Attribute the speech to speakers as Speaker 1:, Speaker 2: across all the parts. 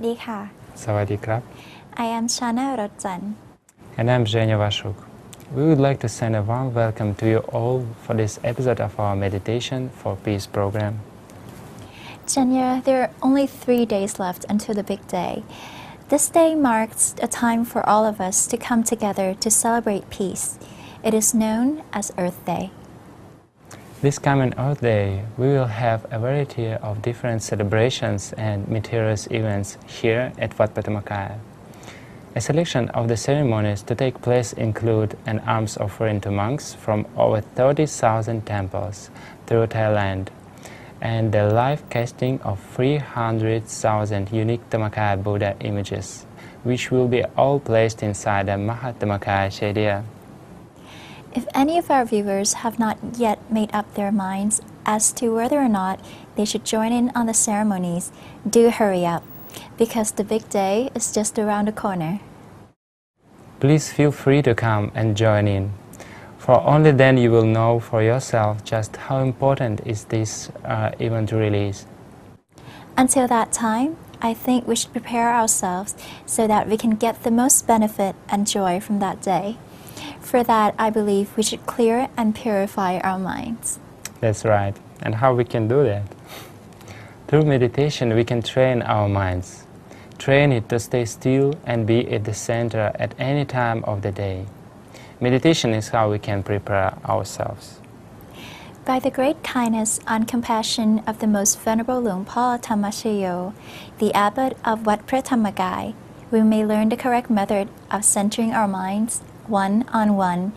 Speaker 1: ดีค่ะ
Speaker 2: สวัสดีครับ
Speaker 1: I am Shana Rotjan.
Speaker 2: And I'm Zhenya Vashuk. We would like to send a warm welcome to you all for this episode of our Meditation for Peace program.
Speaker 1: Jenya, there are only 3 days left until the big day. This day marks a time for all of us to come together to celebrate peace. It is known as Earth Day.
Speaker 2: This coming Earth Day, we will have a variety of different celebrations and mysterious events here at Wat Patamakaya. A selection of the ceremonies to take place include an alms offering to monks from over 30,000 temples through Thailand, and the live casting of 300,000 unique Tamakaya Buddha images, which will be all placed inside the Mahatamakaya Shadia.
Speaker 1: If any of our viewers have not yet made up their minds as to whether or not they should join in on the ceremonies, do hurry up, because the big day is just around the corner.
Speaker 2: Please feel free to come and join in, for only then you will know for yourself just how important is this event really is.
Speaker 1: Until that time, I think we should prepare ourselves so that we can get the most benefit and joy from that day. For that, I believe we should clear and purify our minds.
Speaker 2: That's right. And how we can do that? Through meditation, we can train our minds. Train it to stay still and be at the center at any time of the day. Meditation is how we can prepare ourselves.
Speaker 1: By the great kindness and compassion of the Most Venerable Luang Por Thammashayo, the Abbot of Wat Pratamagai, we may learn the correct method of centering our minds one on one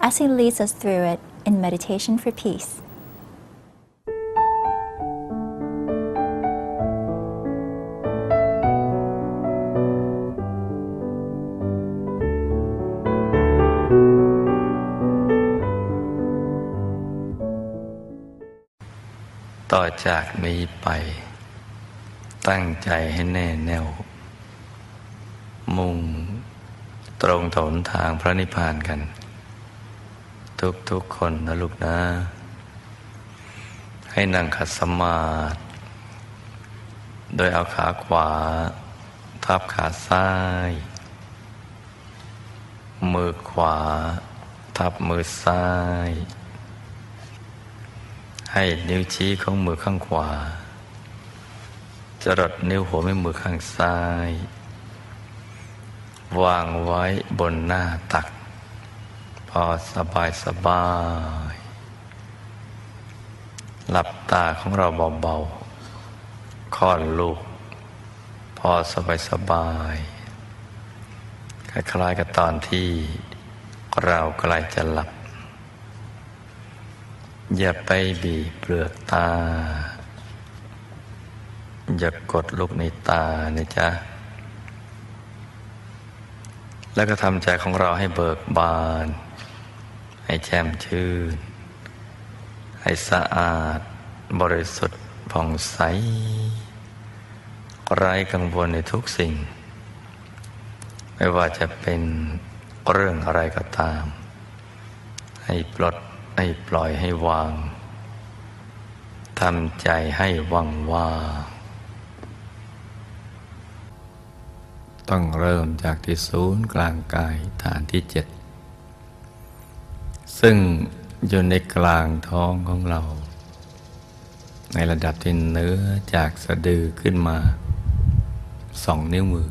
Speaker 1: as he leads us through it in Meditation for Peace.
Speaker 3: ต่อจากนี้ไปตั้งใจให้แน่แน่วมุ่งตรงถนทางพระนิพพานกันทุกคนนะลูกนะให้นั่งขัดสมาธิโดยเอาขาขวาทับขาซ้ายมือขวาทับมือซ้ายให้นิ้วชี้ของมือข้างขวาจรดนิ้วหัวแม่มือข้างซ้ายวางไว้บนหน้าตักพอสบายหลับตาของเราเบาๆค่อนลูกพอสบายคล้ายๆกับตอนที่เราใกล้จะหลับอย่าไปบีบเปลือกตาอย่ากดลูกในตานะจ๊ะแล้วก็ทำใจของเราให้เบิกบานให้แจ่มชื่นให้สะอาดบริสุทธิ์ผ่องใสไร้กังวลในทุกสิ่งไม่ว่าจะเป็นเรื่องอะไรก็ตามให้ปลดให้ปล่อยให้วางทำใจให้ว่างต้องเริ่มจากที่ศูนย์กลางกายฐานที่7ซึ่งอยู่ในกลางท้องของเราในระดับที่เหนือจากสะดือขึ้นมา2 นิ้วมือ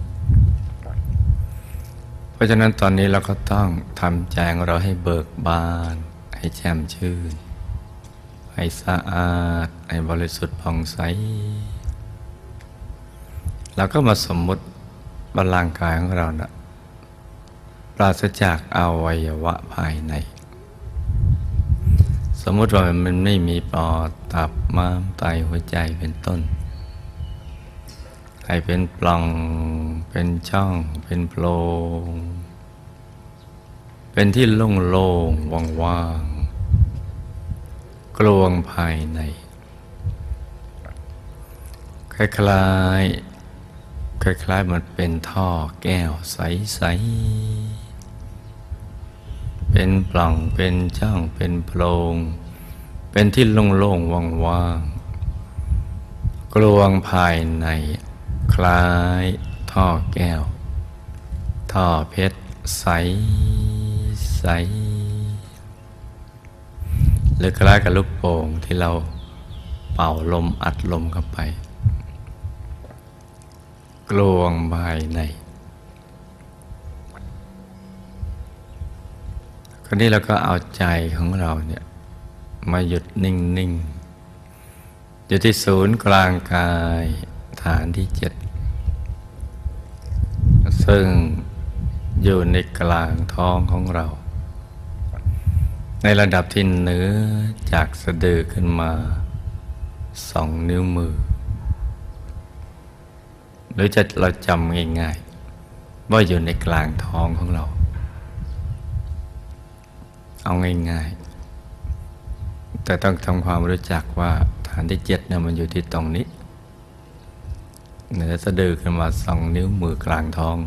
Speaker 3: เพราะฉะนั้นตอนนี้เราก็ต้องทำใจของเราให้เบิกบานให้แจ่มชื่นให้สะอาดให้บริสุทธิ์ผ่องใสแล้วก็มาสมมุติว่าร่างกายของเรานะปราศจากอวัยวะภายในสมมติว่ามันไม่มีปอดตับม้ามไตหัวใจเป็นต้นให้เป็นปล่องเป็นช่องเป็นโพรงเป็นที่โล่งๆว่างๆกลวงภายในคล้ายๆมันเป็นท่อแก้วใสๆเป็นปล่องเป็นช่องเป็นโพรงเป็นที่โล่งๆว่างๆกลวงภายในค ล้ายท่อแก้วท่อเพชรใสใสหรือคล้ายกับลูกโป่งที่เราเป่าลมอัดลมเข้าไปกลวงภายในคราวนี้เราก็เอาใจของเราเนี่ยมาหยุดนิ่งๆอยู่ที่ศูนย์กลางกายฐานที่7ซึ่งอยู่ในกลางท้องของเราในระดับที่เหนือจากสะดือขึ้นมา2 นิ้วมือหรือเราจำง่ายๆว่าอยู่ในกลางท้องของเราเอาง่ายๆแต่ต้องทำความรู้จักว่าฐานที่7เนี่ยมันอยู่ที่ตรงนี้เหนือสะดือขึ้นมา2 นิ้วมือกลางท้อง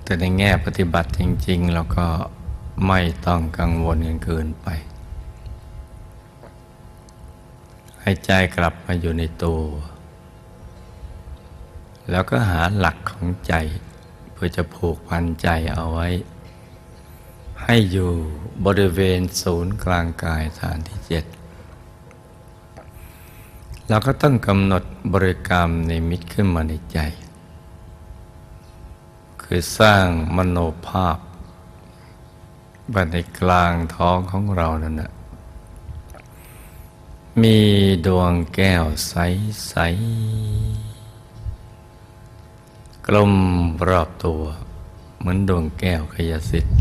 Speaker 3: แต่ในแง่ปฏิบัติจริงๆเราก็ไม่ต้องกังวลเกินไปให้ใจกลับมาอยู่ในตัวแล้วก็หาหลักของใจเพื่อจะผูกพันใจเอาไว้ให้อยู่บริเวณศูนย์กลางกายฐานที่7เราก็ต้องกำหนดบริกรรมนิมิตขึ้นมาในใจคือสร้างมโนภาพว่าในกลางท้องของเรานั่นนะมีดวงแก้วใสๆกลมรอบตัวเหมือนดวงแก้วขยสิทธิ์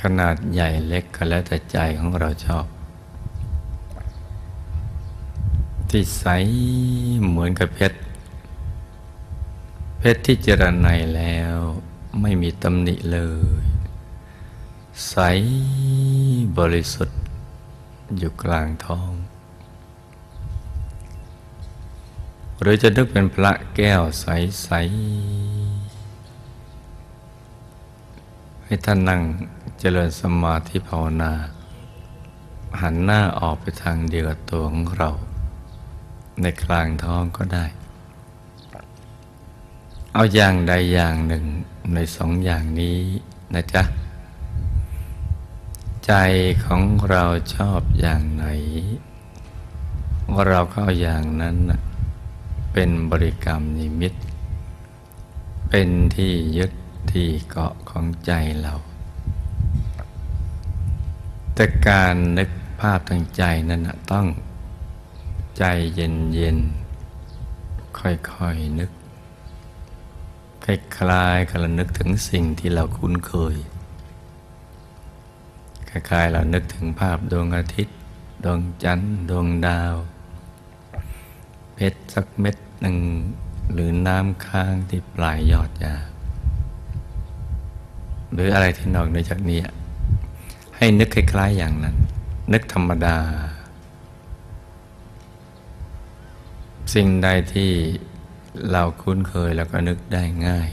Speaker 3: ขนาดใหญ่เล็กก็แล้วแต่ใจของเราชอบที่ใสเหมือนกับเพชรที่เจรไนแล้วไม่มีตำหนิเลยใสบริสุทธิ์อยู่กลางท้องหรือจะนึกเป็นพระแก้วใสๆให้ท่านนั่งเจริญสมาธิภาวนาหันหน้าออกไปทางเดียวกับตัวของเราในกลางท้องก็ได้เอาอย่างใดอย่างหนึ่งใน2 อย่างนี้นะจ๊ะใจของเราชอบอย่างไหนเราก็เอาอย่างนั้นเป็นบริกรรมนิมิตเป็นที่ยึดที่เกาะของใจเราแต่การนึกภาพทางใจนั้นต้องใจเย็นๆค่อยๆนึกคล้ายๆกับเรานึกถึงสิ่งที่เราคุ้นเคยคล้ายๆเรานึกถึงภาพดวงอาทิตย์ดวงจันทร์ดวงดาวเพชรสักเม็ดหนึ่งหรือน้ำค้างที่ปลายยอดหญ้าหรืออะไรที่นอกเหนือจากนี้ให้นึกคล้ายๆอย่างนั้นนึกธรรมดาสิ่งใดที่เราคุ้นเคยแล้วก็นึกได้ง่าย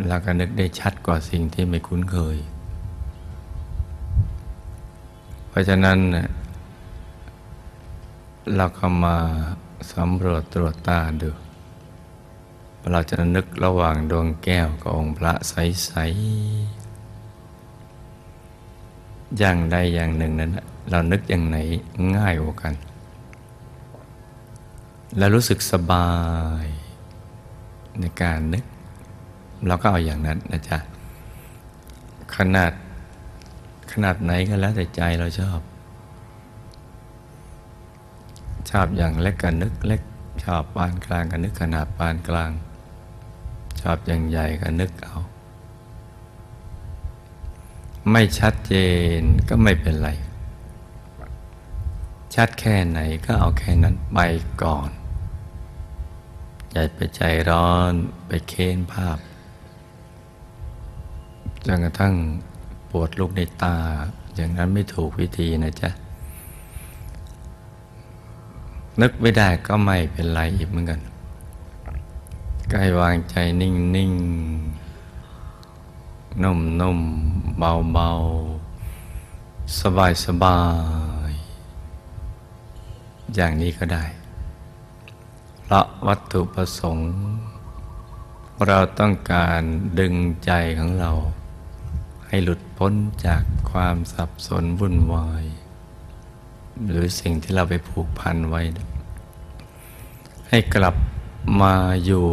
Speaker 3: แล้วก็นึกได้ชัดกว่าสิ่งที่ไม่คุ้นเคยเพราะฉะนั้นเราก็มาสำรวจตรวจตาดูเราจะนึกระหว่างดวงแก้วกับองค์พระใสๆอย่างใดอย่างหนึ่งนั้นเรานึกอย่างไหนง่ายกว่ากันแล้วรู้สึกสบายในการนึกเราก็เอาอย่างนั้นนะจ๊ะขนาดไหนก็แล้วแต่ใจเราชอบอย่างเล็กก็นึกเล็กชอบปานกลางก็นึกขนาดปานกลางชอบอย่างใหญ่ก็นึกเอาไม่ชัดเจนก็ไม่เป็นไรชัดแค่ไหนก็เอาแค่นั้นไปก่อนอย่าไปใจร้อนไปเค้นภาพจนกระทั่งปวดลูกในตาอย่างนั้นไม่ถูกวิธีนะจ๊ะนึกไม่ได้ก็ไม่เป็นไรอีกเหมือนกันกายวางใจนิ่งๆนุ่มๆเบาๆสบาย อย่างนี้ก็ได้เพราะวัตถุประสงค์เราต้องการดึงใจของเราให้หลุดพ้นจากความสับสนวุ่นวายหรือสิ่งที่เราไปผูกพันไว้ให้กลับมาอยู่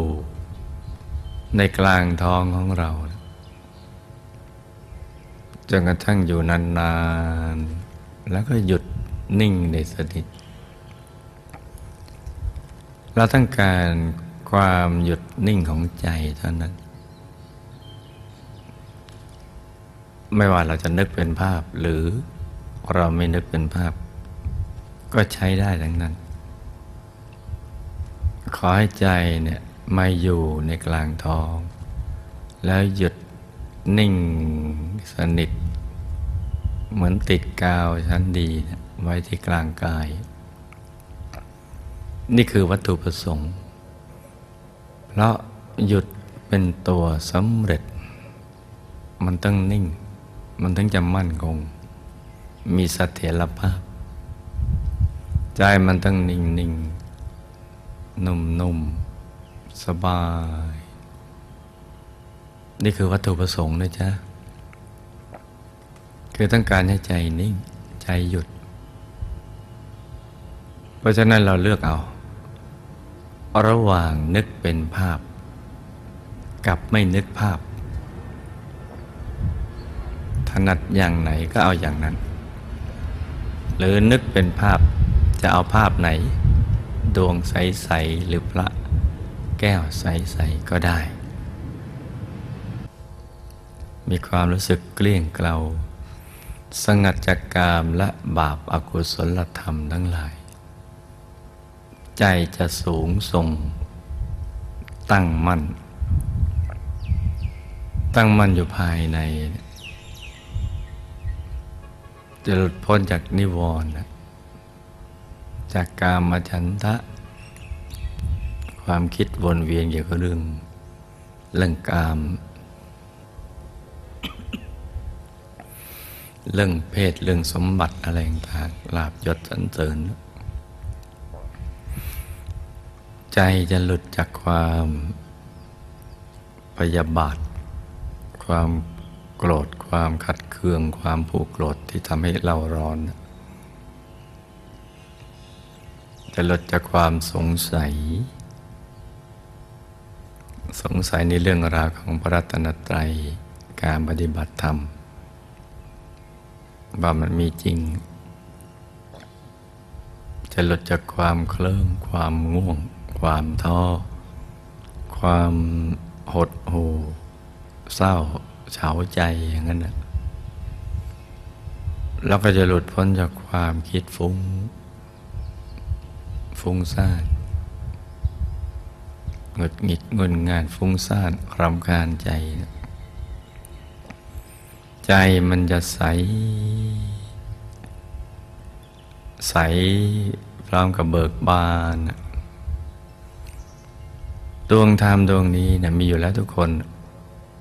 Speaker 3: ในกลางท้องของเราจนกระทั่งอยู่นานๆแล้วก็หยุดนิ่งในสนิทเราต้องการความหยุดนิ่งของใจเท่านั้นไม่ว่าเราจะนึกเป็นภาพหรือเราไม่นึกเป็นภาพก็ใช้ได้ทั้งนั้นขอให้ใจเนี่ยมาอยู่ในกลางท้องแล้วหยุดนิ่งสนิทเหมือนติดกาวชั้นดีไว้ที่กลางกายนี่คือวัตถุประสงค์เพราะหยุดเป็นตัวสำเร็จมันต้องนิ่งมันถึงจะมั่นคงมีเสถียรภาพใจมันต้องนิ่งๆนุ่มๆสบายนี่คือวัตถุประสงค์นะจ๊ะคือต้องการให้ใจนิ่งใจหยุดเพราะฉะนั้นเราเลือกเอาระหว่างนึกเป็นภาพกับไม่นึกภาพถนัดอย่างไหนก็เอาอย่างนั้นหรือนึกเป็นภาพจะเอาภาพไหนดวงใสๆหรือพระแก้วใสๆก็ได้มีความรู้สึกเกลี้ยงเกลาสงัดจากกามและบาปอกุศลธรรมทั้งหลายใจจะสูงส่งตั้งมั่นอยู่ภายในจะหลุดพ้นจากนิวรณ์จากกามฉันทะความคิดวนเวียนเกี่ยวกับเรื่องกาม เรื่องเพศเรื่องสมบัติอะไรต่างๆลาภยศสรรเสริญใจจะหลุดจากความพยาบาทความโกรธความขัดเคืองความผูกโกรธที่ทำให้เราร้อนจะหลุดจากความสงสัยในเรื่องราวของพระรัตนตรัยการปฏิบัติธรรมว่ามันมีจริงจะหลุดจากความเคลิ้มความง่วงความท้อความหดหู่เศร้าเฉาใจอย่างนั้นนะแล้วก็จะหลุดพ้นจากความคิดฟุ้งซ่านหงุดหงิดงุนง่านฟุ้งซ่านรำคาญใจใจมันจะใสพร้อมกับเบิกบานดวงธรรมดวงนี้นะมีอยู่แล้วทุกคน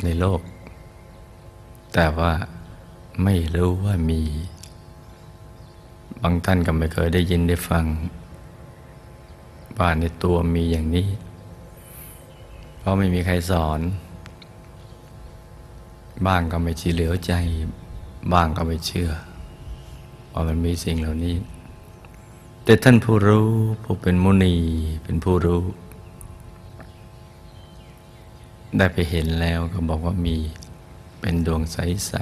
Speaker 3: ในโลกแต่ว่าไม่รู้ว่ามีบางท่านก็ไม่เคยได้ยินได้ฟังว่าในตัวมีอย่างนี้เพราะไม่มีใครสอนบ้างก็ไม่ชี้เหลียวใจบ้างก็ไม่เชื่อว่ามันมีสิ่งเหล่านี้แต่ท่านผู้รู้ผู้เป็นมุนีเป็นผู้รู้ได้ไปเห็นแล้วก็บอกว่ามีเป็นดวงใส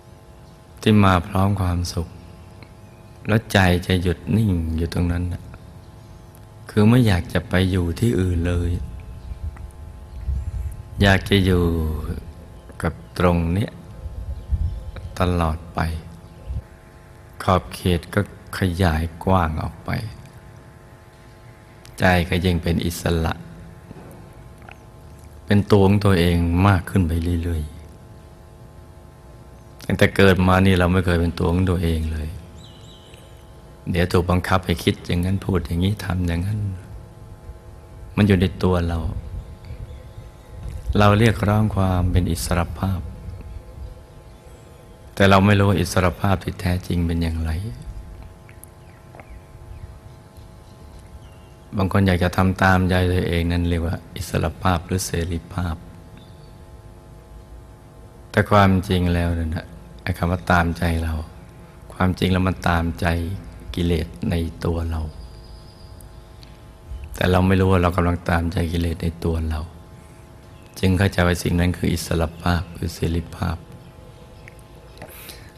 Speaker 3: ๆที่มาพร้อมความสุขแล้วใจจะหยุดนิ่งอยู่ตรงนั้นคือไม่อยากจะไปอยู่ที่อื่นเลยอยากจะอยู่กับตรงเนี้ยตลอดไปขอบเขตก็ขยายกว้างออกไปใจก็ยิ่งเป็นอิสระเป็นตัวของตัวเองมากขึ้นไปเรื่อยๆตั้งแต่เกิดมานี่เราไม่เคยเป็นตัวของตัวเองเลยเดี๋ยวถูกบังคับให้คิดอย่างนั้นพูดอย่างนี้ทำอย่างนั้นมันอยู่ในตัวเราเรียกร้องความเป็นอิสรภาพแต่เราไม่รู้ว่าอิสรภาพที่แท้จริงเป็นอย่างไร บางคนอยากจะทำตามใจตัวเองนั่นเรียกว่าอิสรภาพหรือเสรีภาพแต่ความจริงแล้วนะไอ้คำว่าตามใจเราความจริงแล้วมันตามใจกิเลสในตัวเราแต่เราไม่รู้ว่าเรากำลังตามใจกิเลสในตัวเราจึงเข้าใจว่าสิ่งนั้นคืออิสรภาพคือเสรีภาพ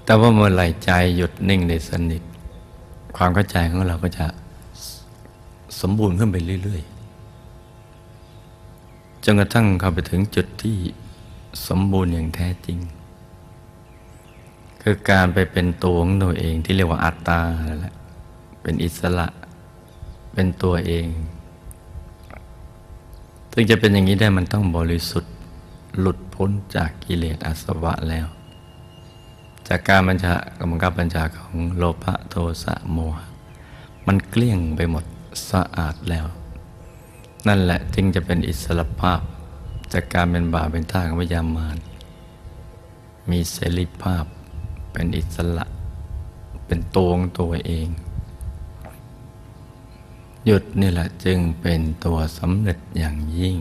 Speaker 3: แต่ว่าเมื่อไหร่ใจหยุดนิ่งได้สนิทความเข้าใจของเราก็จะสมบูรณ์ขึ้นไปเรื่อยๆจนกระทั่งเข้าไปถึงจุดที่สมบูรณ์อย่างแท้จริงคือการไปเป็นตัวของตัวเองที่เรียกว่าอัตตานั่นแหละเป็นอิสระเป็นตัวเองถึงจะเป็นอย่างนี้ได้มันต้องบริสุทธิ์หลุดพ้นจากกิเลสอาสวะแล้วจากการบังคับบัญชาของโลภะโทสะโมหะมันเกลี้ยงไปหมดสะอาดแล้วนั่นแหละจึงจะเป็นอิสรภาพจากการเป็นบ่าวเป็นทาสของพยามารมีเสรีภาพเป็นอิสระเป็นตัวของตัวเองหยุดนี่แหละจึงเป็นตัวสำเร็จอย่างยิ่ง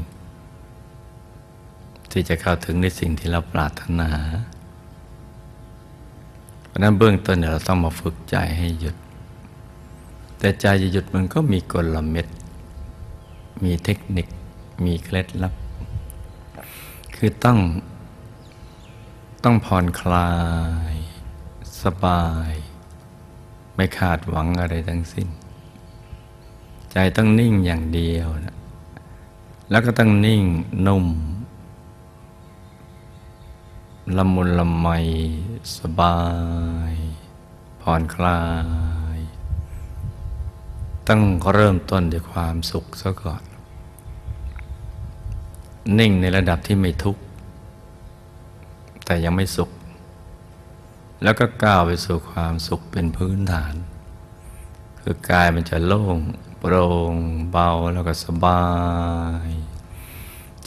Speaker 3: ที่จะเข้าถึงในสิ่งที่เราปรารถนาเพราะนั้นเบื้องต้นเราต้องมาฝึกใจให้หยุดแต่ใจจะหยุดมันก็มีกลเม็ดมีเทคนิคมีเคล็ดลับคือต้องผ่อนคลายสบายไม่คาดหวังอะไรทั้งสิ้นใจต้องนิ่งอย่างเดียวนะแล้วก็ต้องนิ่งนุ่มละมุนละไมสบายผ่อนคลายต้องเริ่มต้นด้วยความสุขซะก่อนนิ่งในระดับที่ไม่ทุกข์แต่ยังไม่สุขแล้วก็ก้าวไปสู่ความสุขเป็นพื้นฐานคือกายมันจะโล่งโปร่งเบาแล้วก็สบาย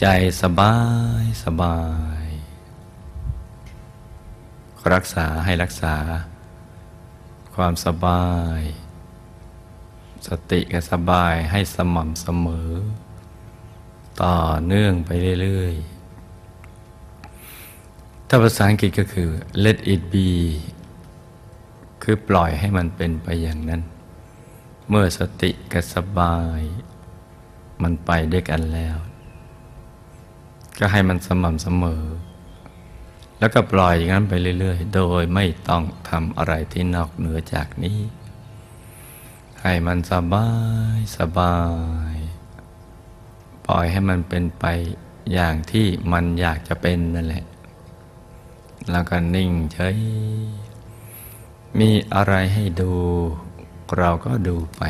Speaker 3: ใจสบายรักษาความสบายสติก็สบายให้สม่ำเสมอต่อเนื่องไปเรื่อยๆถ้าภาษาอังกฤษก็คือ let it be คือปล่อยให้มันเป็นไปอย่างนั้นเมื่อสติกับสบายมันไปด้วยกันแล้วก็ให้มันสม่ำเสมอแล้วก็ปล่อยอย่างนั้นไปเรื่อยๆโดยไม่ต้องทำอะไรที่นอกเหนือจากนี้ให้มันสบายปล่อยให้มันเป็นไปอย่างที่มันอยากจะเป็นนั่นแหละแล้วก็นิ่งเฉยมีอะไรให้ดูเราก็ดูไป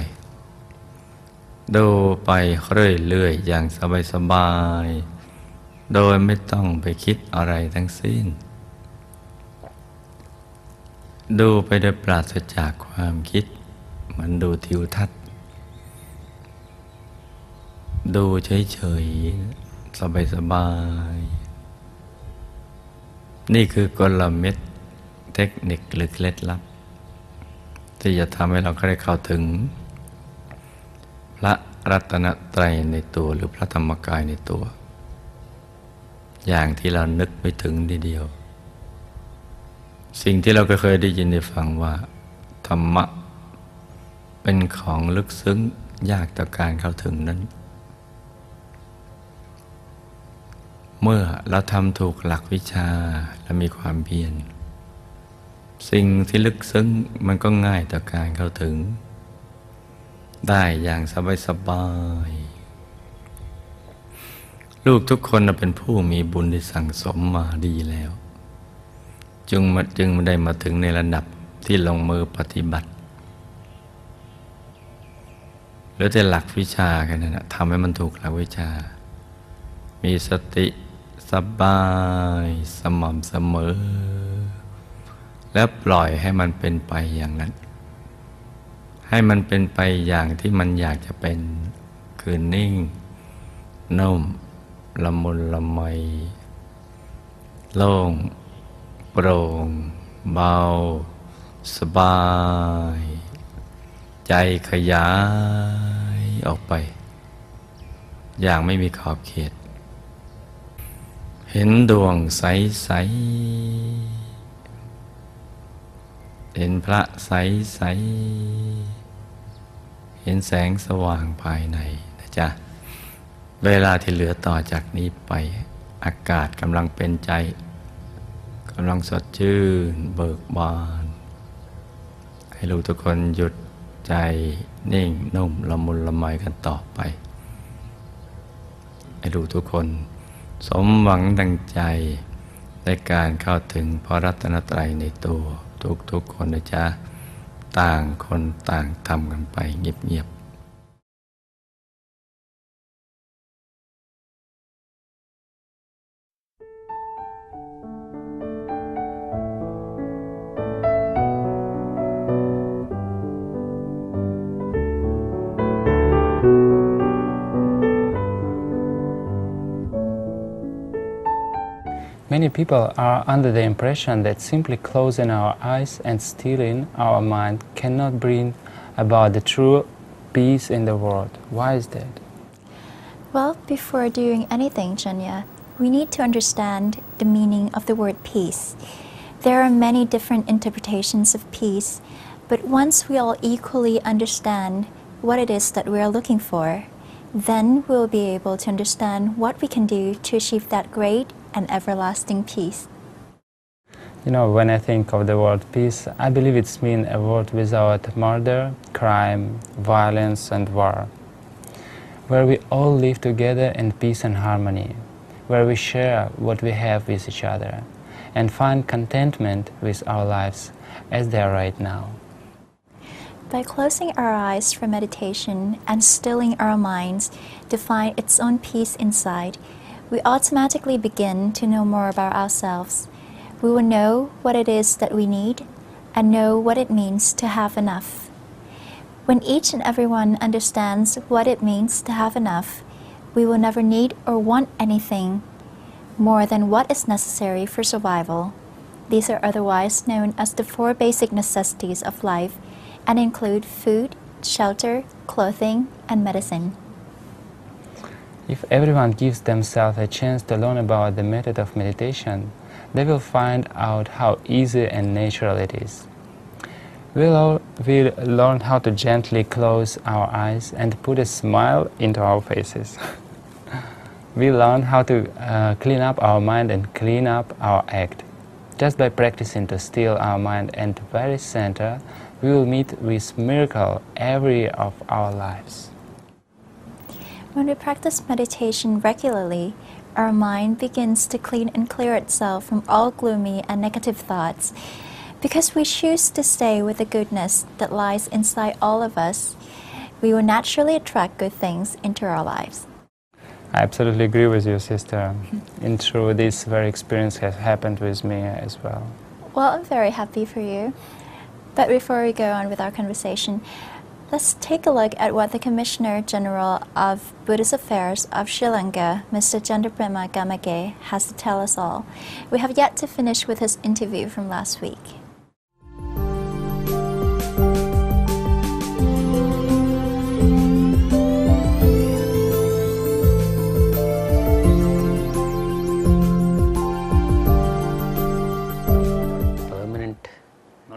Speaker 3: เรื่อยๆอย่างสบายๆโดยไม่ต้องไปคิดอะไรทั้งสิ้นดูไปโดยปราศจากความคิดมันดูทิวทัศน์ดูเฉยๆสบายๆนี่คือกลเม็ดเทคนิคหรือเคล็ดลับที่จะทำให้เราได้เข้าถึงพระรัตนตรัยในตัวหรือพระธรรมกายในตัวอย่างที่เรานึกไม่ถึงทีเดียวสิ่งที่เราก็เคยได้ยินได้ฟังว่าธรรมะเป็นของลึกซึ้งยากต่อการเข้าถึงนั้นเมื่อเราทำถูกหลักวิชาและมีความเพียรสิ่งที่ลึกซึ้งมันก็ง่ายต่อการเข้าถึงได้อย่างสบายๆลูกทุกคนเป็นผู้มีบุญได้สั่งสมมาดีแล้วจึงได้มาถึงในระดับที่ลงมือปฏิบัติหรือแต่หลักวิชากันนะทำให้มันถูกหลักวิชามีสติสบายสม่ำเสมอและปล่อยให้มันเป็นไปอย่างนั้นให้มันเป็นไปอย่างที่มันอยากจะเป็นคือนิ่งนุ่มละมุนละไมโล่งโปร่งเบาสบายใจขยาย ออกไปอย่างไม่มีขอบเขตเห็นดวงใสๆเห็นพระใสๆเห็นแสงสว่างภายในนะจ๊ะเวลาที่เหลือต่อจากนี้ไปอากาศกำลังเป็นใจกำลังสดชื่นเบิกบานให้ลูกทุกคนหยุดใจนิ่งนุ่มละมุนละไมกันต่อไปให้ลูกทุกคนสมหวังดังใจในการเข้าถึงพระรัตนตรัยในตัวทุกคนนะจ๊ะต่างคนต่างทำกันไปเงียบๆ
Speaker 2: Many people are under the impression that simply closing our eyes and stilling our mind cannot bring about the true peace in the world. Why is that?
Speaker 1: Well, before doing anything, Janya, we need to understand the meaning of the word peace. There are many different interpretations of peace, but once we all equally understand what it is that we are looking for, then we'll be able to understand what we can do to achieve that great and everlasting peace.
Speaker 2: You know, when I think of the word peace, I believe it's mean a world without murder, crime, violence and war, where we all live together in peace and harmony, where we share what we have with each other and find contentment with our lives as they are right now.
Speaker 1: By closing our eyes for meditation and stilling our minds to find its own peace inside, we automatically begin to know more about ourselves. We will know what it is that we need and know what it means to have enough. When each and everyone understands what it means to have enough, we will never need or want anything more than what is necessary for survival. These are otherwise known as the 4 basic necessities of life and include food, shelter, clothing, and medicine.
Speaker 2: If everyone gives themselves a chance to learn about the method of meditation, they will find out how easy and natural it is. We'll learn how to gently close our eyes and put a smile into our faces. We learn how to clean up our mind and clean up our act. Just by practicing to still our mind and very center, we will meet with miracle every of our lives.
Speaker 1: When we practice meditation regularly, our mind begins to clean and clear itself from all gloomy and negative thoughts. Because we choose to stay with the goodness that lies inside all of us, we will naturally attract good things into our lives.
Speaker 2: I absolutely agree with you, sister. In truth, this very experience has happened with me as well.
Speaker 1: Well, I'm very happy for you. But before we go on with our conversation, let's take a look at what the Commissioner General of Buddhist Affairs of Sri Lanka, Mr. Chandraprema Gamage, has to tell us all. We have yet to finish with his interview from last week.
Speaker 2: Permanent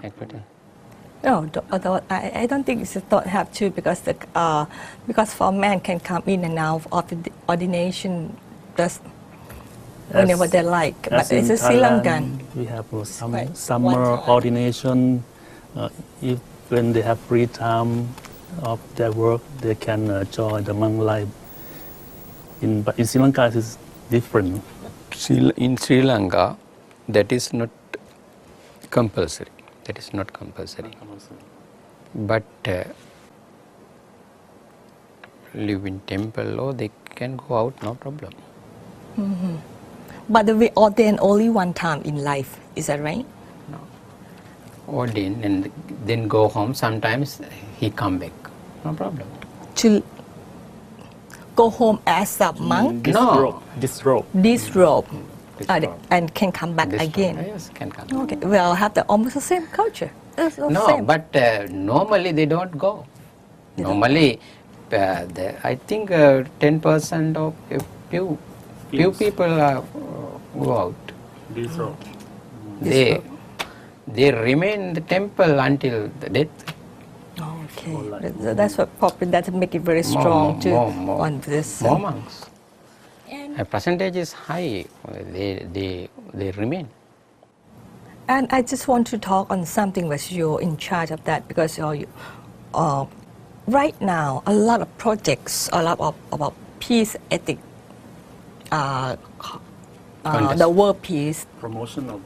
Speaker 2: equity.
Speaker 4: No, although I don't think it's don't have to because for man can come in and out of the ordination just whenever they like. But it's a Sri Lankan.
Speaker 5: We have some
Speaker 4: Right.
Speaker 5: summer
Speaker 4: One time.
Speaker 5: ordination. If when they have free time of their work, they can join the monk life. But in Sri Lanka, it is different.
Speaker 6: In Sri Lanka, that is not compulsory. That is not compulsory. But live in temple or they can go out, no problem.
Speaker 4: But we ordain only one time in life. Is that right?
Speaker 6: No. Ordain and then go home. Sometimes he come back. No problem.
Speaker 4: To go home as a monk,
Speaker 6: No.
Speaker 5: Disrobe.
Speaker 4: disrobe,
Speaker 6: Disrobe.
Speaker 4: and can come back
Speaker 6: This one,
Speaker 4: again.
Speaker 6: yes, can come.
Speaker 4: Okay, well, have the almost the same culture. It's the
Speaker 6: No,
Speaker 4: same.
Speaker 6: but normally they don't go. Normally I think 10% of a few people go out.
Speaker 5: These are
Speaker 6: They remain in the temple until the death.
Speaker 4: Okay, that's what probably that make it very strong on this.
Speaker 6: More monks. A percentage is high. They remain.
Speaker 4: And I just want to talk on something which you're in charge of that because right now a lot of projects, a lot of about peace ethic, the world peace
Speaker 5: promotion of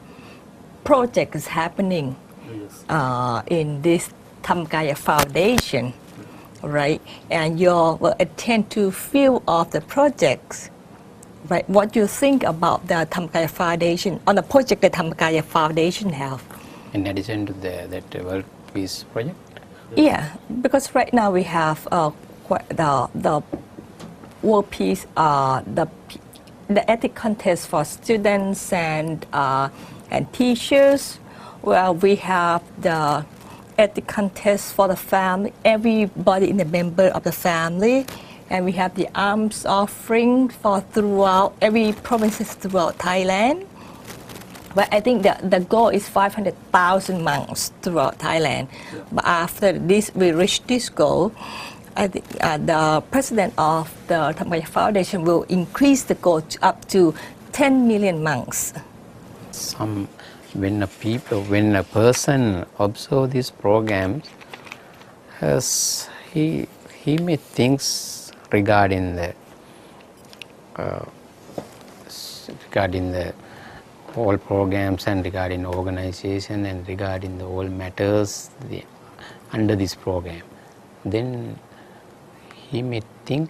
Speaker 4: project is happening in this Dhammakaya Foundation, right? And you will attend to few of the projects, right? What you think about the Dhammakaya Foundation on the project that Dhammakaya Foundation have?
Speaker 6: In addition to that World Peace Project?
Speaker 4: Yeah, because right now we have the World Peace, the ethic contest for students and teachers. Well, we have the ethic contest for the family, everybody in the member of the family, and we have the alms offering for throughout every provinces throughout Thailand. But I think the goal is 500,000 monks throughout Thailand. But after this, we reach this goal, I think the president of the Dhammakaya Foundation will increase the goal up to 10 million monks.
Speaker 6: When a person observe these programs, he may thinks regarding the all programs and regarding organization and regarding the all matters under this program. Then he may think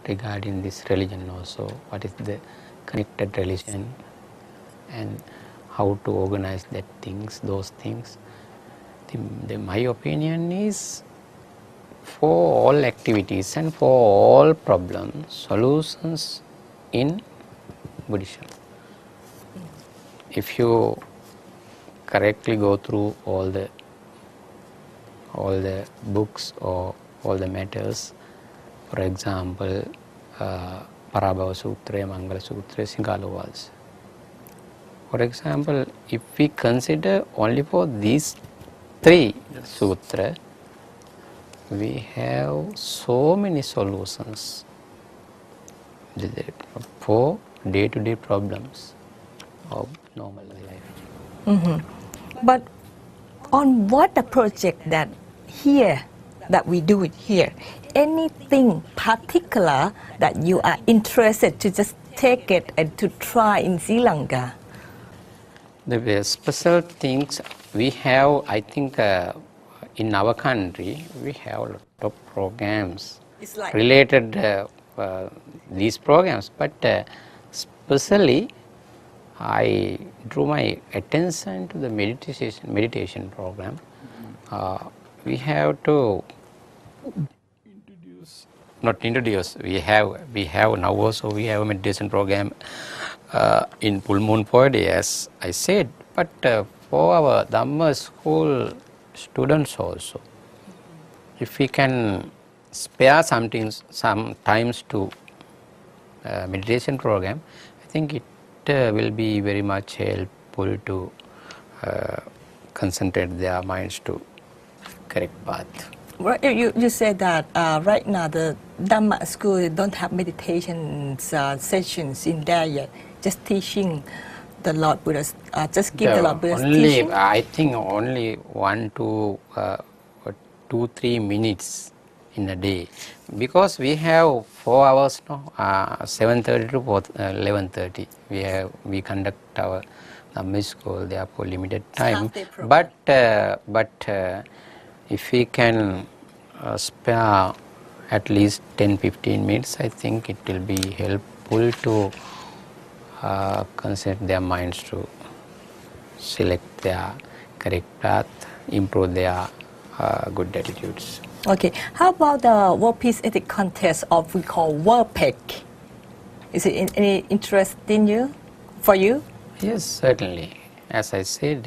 Speaker 6: regarding this religion also, what is the connected religion and how to organize those things. My opinion is for all activities and for all problems, solutions in Buddhism. If you correctly go through all the books or all the matters, for example, Parabhava Sutra, Mangala Sutra, Singalovas. For example, if we consider only for these three sutra, we have so many solutions for day-to-day problems of normal life.
Speaker 4: But on what the project that we do it here, anything particular that you are interested to just take it and to try in Sri Lanka?
Speaker 6: The special things we have, I think in our country, we have a lot of programs related these programs, but especially I drew my attention to the meditation program. We have to we have now also we have a meditation program in Full Moon Poetry, as I said, but for our Dhamma school students also, if we can spare some times to meditation program, I think it will be very much helpful to concentrate their minds to correct path.
Speaker 4: Well, you said that right now the Dhamma school don't have meditation sessions in there yet, just teaching the Lord Buddha's, just give the Lord Buddha's teaching.
Speaker 6: I think only 1 to 2-3 minutes in a day, because we have 4 hours now, 7:30 to 11:30. We conduct our Dhamma school, therefore limited time. But if we can spare at least 10-15 minutes, I think it will be helpful to concentrate their minds to select their correct path, improve their good attitudes.
Speaker 4: Okay, how about the World Peace Ethics Contest, of we call World PEC? Is it any interest in you, for you?
Speaker 6: Yes, certainly. As I said,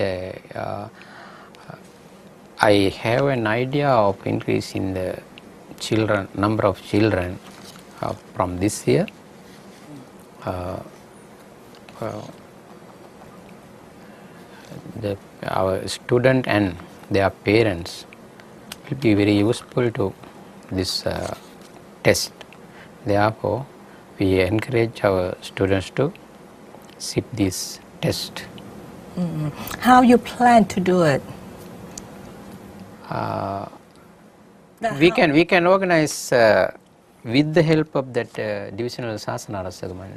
Speaker 6: I have an idea of increasing the children, number of children from this year. Our student and their parents will be very useful to this test. Therefore, we encourage our students to sit this test.
Speaker 4: How you plan to do it?
Speaker 6: We can organize with the help of that divisional Sasana Rasagaman.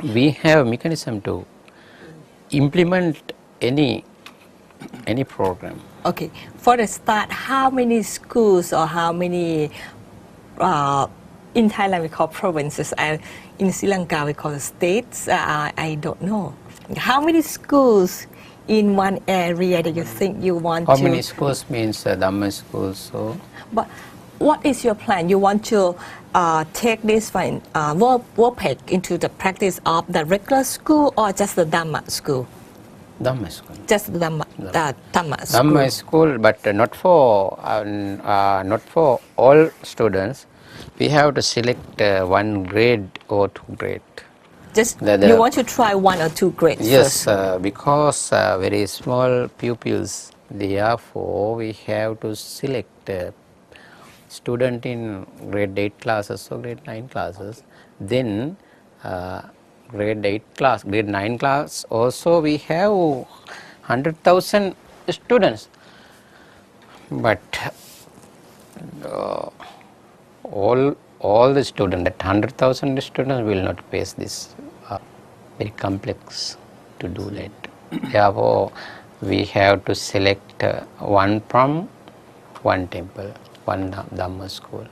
Speaker 6: We have mechanism to implement any program.
Speaker 4: Okay, for the start, how many schools or how many in Thailand we call provinces and in Sri Lanka we call states? I don't know. How many schools in one area that you think you want
Speaker 6: How
Speaker 4: to?
Speaker 6: many schools means Dhamma schools? So
Speaker 4: But what is your plan? You want to take this one, WOPEC into the practice of the regular school or just the Dhamma school?
Speaker 6: Dhamma school.
Speaker 4: Just the Dhamma school.
Speaker 6: Dhamma school, but not for all students. We have to select one grade or two grade.
Speaker 4: Just you want to try one or two grades
Speaker 6: Yes,
Speaker 4: first?
Speaker 6: because very small pupils. Therefore, we have to select student in grade 8 classes or grade 9 classes. Then grade 8 class, grade 9 class also we have 100,000 students. But all the students, that 100,000 students will not face this. Very complex to do that. Therefore, we have to select one from one temple, one Dhamma school.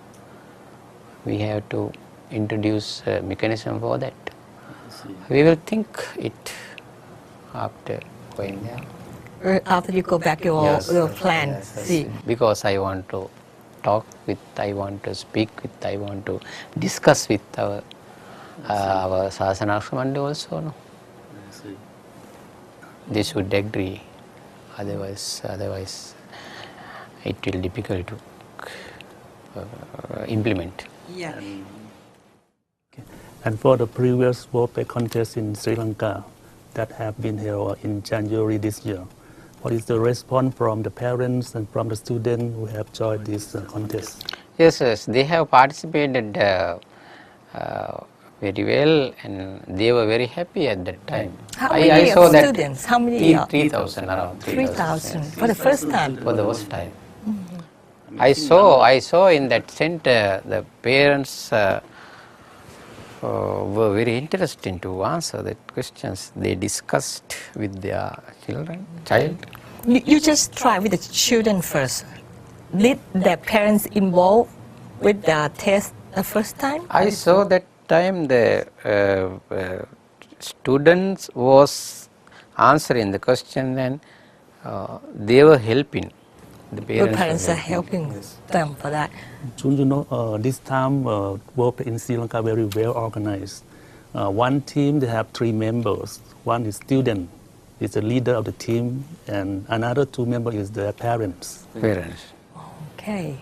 Speaker 6: We have to introduce a mechanism for that. We will think it after going there.
Speaker 4: After you go back, you will plan.
Speaker 6: Yes.
Speaker 4: See.
Speaker 6: Because I want to talk with, I want to speak with, I want to discuss with our Sasana also. No? They should agree. Otherwise, it will be difficult to implement.
Speaker 4: Yeah.
Speaker 5: And for the previous WOPEC contest in Sri Lanka that have been held in January this year, what is the response from the parents and from the students who have joined this contest?
Speaker 6: Yes, they have participated very well, and they were very happy at that time.
Speaker 4: How many
Speaker 6: saw that
Speaker 4: students? How many?
Speaker 6: 3,000 around
Speaker 4: 3,000 for the first time.
Speaker 6: For the first time. I saw in that center the parents were very interested to answer the questions. They discussed with their child.
Speaker 4: You just try with the children first. Did the parents involve with the test the first time?
Speaker 6: I saw that time the students was answering the question and they were helping. The
Speaker 4: parents are helping them for that.
Speaker 5: Jun, you know, this time WOPEC in Sri Lanka very well organized. One team, they have 3 members. One is student, is the leader of the team, and another 2 members is their parents.
Speaker 4: Okay.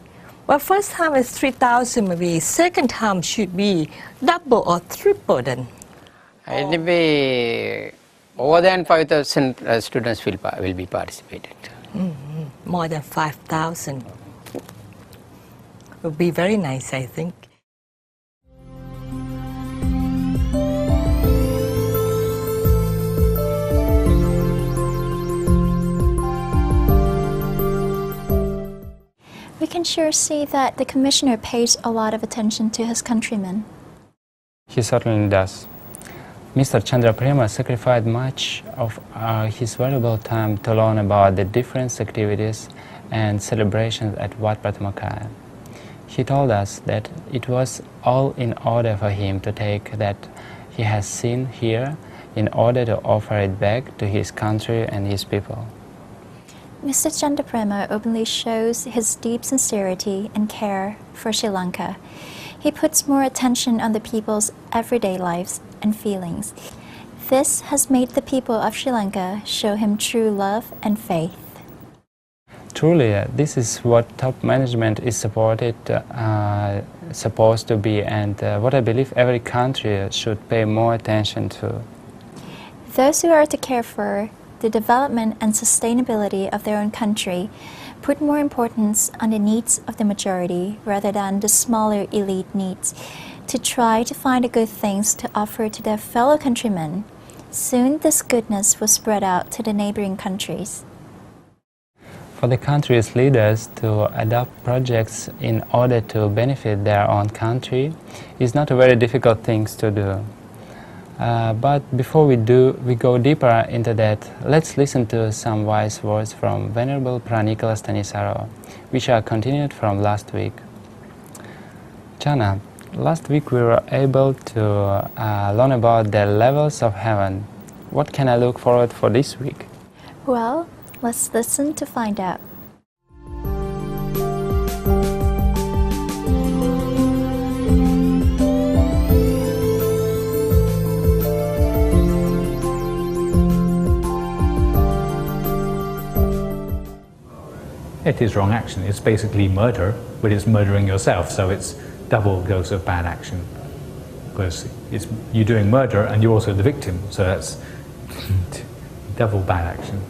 Speaker 4: Well, first time is 3,000 maybe. Second time should be double or triple then.
Speaker 6: Anyway, more than 5,000 students will be participated.
Speaker 4: More than 5,000. Would be very nice, I think.
Speaker 1: We can sure see that the commissioner pays a lot of attention to his countrymen.
Speaker 2: He certainly does. Mr. Chandra Prema sacrificed much of his valuable time to learn about the different activities and celebrations at Wat Prathamakaya. He told us that it was all in order for him to take that he has seen here in order to offer it back to his country and his people.
Speaker 1: Mr. Chandra Prema openly shows his deep sincerity and care for Sri Lanka. He puts more attention on the people's everyday lives and feelings. This has made the people of Sri Lanka show him true love and faith.
Speaker 2: truly, this is what top management is supposed to be, and what I believe every country should pay more attention to.
Speaker 1: Those who are to care for the development and sustainability of their own country put more importance on the needs of the majority rather than the smaller elite needs, to try to find the good things to offer to their fellow countrymen. Soon this goodness will spread out to the neighboring countries.
Speaker 2: For the country's leaders to adopt projects in order to benefit their own country is not a very difficult thing to do. But before we go deeper into that, let's listen to some wise words from Venerable Pranikala Stanisaro, which are continued from last week. Chana, last week we were able to learn about the levels of heaven. What can I look forward for this week?
Speaker 1: Well, let's listen to find out.
Speaker 7: It is wrong action. It's basically murder, but it's murdering yourself, so it's double dose of bad action. Because you're doing murder and you're also the victim, so that's double bad action.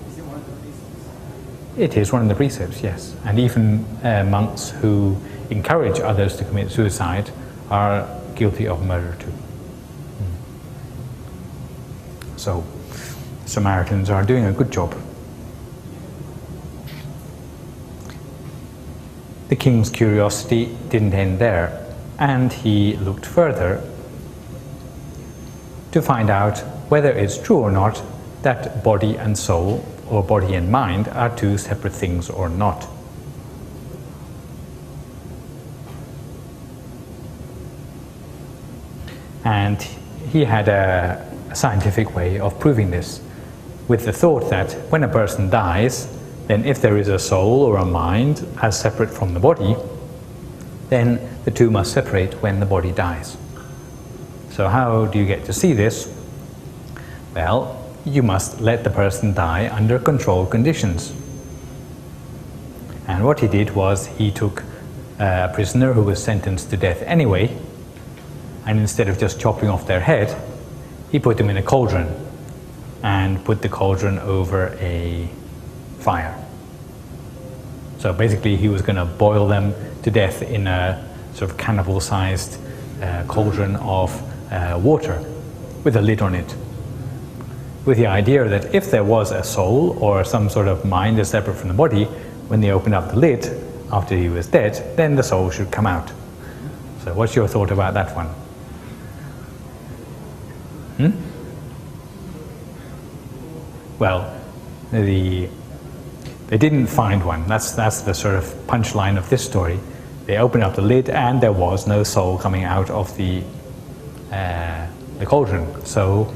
Speaker 7: It is one of the precepts, yes. And even monks who encourage others to commit suicide are guilty of murder too. So, Samaritans are doing a good job. The king's curiosity didn't end there, and he looked further to find out whether it's true or not that body and soul, or body and mind, are two separate things or not. And he had a scientific way of proving this, with the thought that when a person dies, then if there is a soul or a mind as separate from the body, then the two must separate when the body dies. So how do you get to see this? Well, you must let the person die under controlled conditions. And what he did was he took a prisoner who was sentenced to death anyway, and instead of just chopping off their head, he put them in a cauldron and put the cauldron over a fire. So basically he was going to boil them to death in a sort of cannibal-sized cauldron of water with a lid on it, with the idea that if there was a soul or some sort of mind as separate from the body, when they opened up the lid after he was dead, then the soul should come out. So what's your thought about that one? Well, they didn't find one. That's the sort of punchline of this story. They opened up the lid and there was no soul coming out of the cauldron. So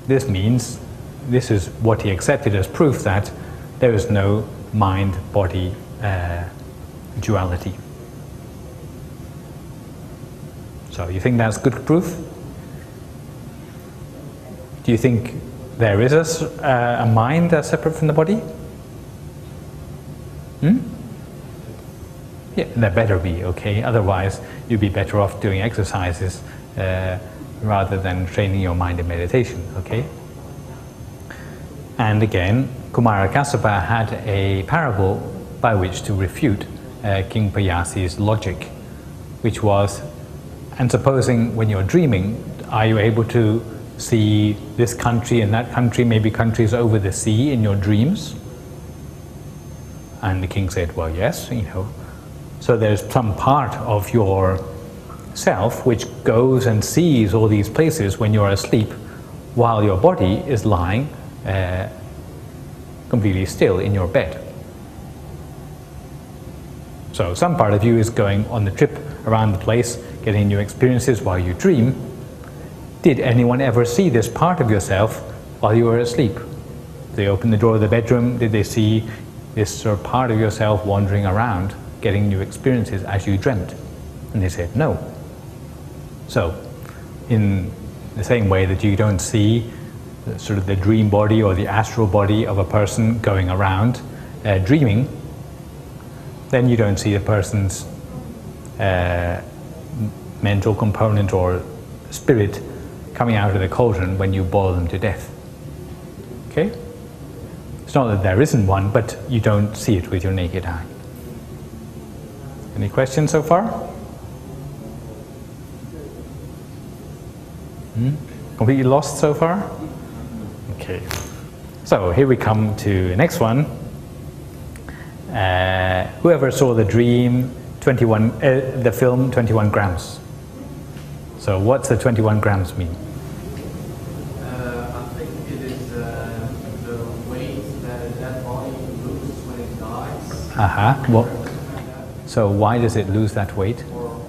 Speaker 7: this means, this is what he accepted as proof that there is no mind-body duality. So you think that's good proof? Do you think there is a mind that's separate from the body? Yeah, there better be, okay? Otherwise, you'd be better off doing exercises rather than training your mind in meditation, okay? And again, Kumara Kassapa had a parable by which to refute King Payasi's logic, which was, and supposing when you're dreaming, are you able to see this country and that country, maybe countries over the sea in your dreams? And the king said, well, yes, you know. So there's some part of your self which goes and sees all these places when you're asleep, while your body is lying completely still in your bed. So some part of you is going on the trip around the place, getting new experiences while you dream. Did anyone ever see this part of yourself while you were asleep? They opened the door of the bedroom, did they see this sort of part of yourself wandering around, getting new experiences as you dreamt? And they said no. So, in the same way that you don't see sort of the dream body or the astral body of a person going around dreaming, then you don't see a person's mental component or spirit coming out of the cauldron when you boil them to death. Okay? It's not that there isn't one, but you don't see it with your naked eye. Any questions so far? Completely lost so far? Okay. So here we come to the next one. Whoever saw the dream, the film 21 grams. So what's the 21 grams mean?
Speaker 8: I think it is the weight that body loses when it dies.
Speaker 7: Well, so why does it lose that weight?
Speaker 8: Or,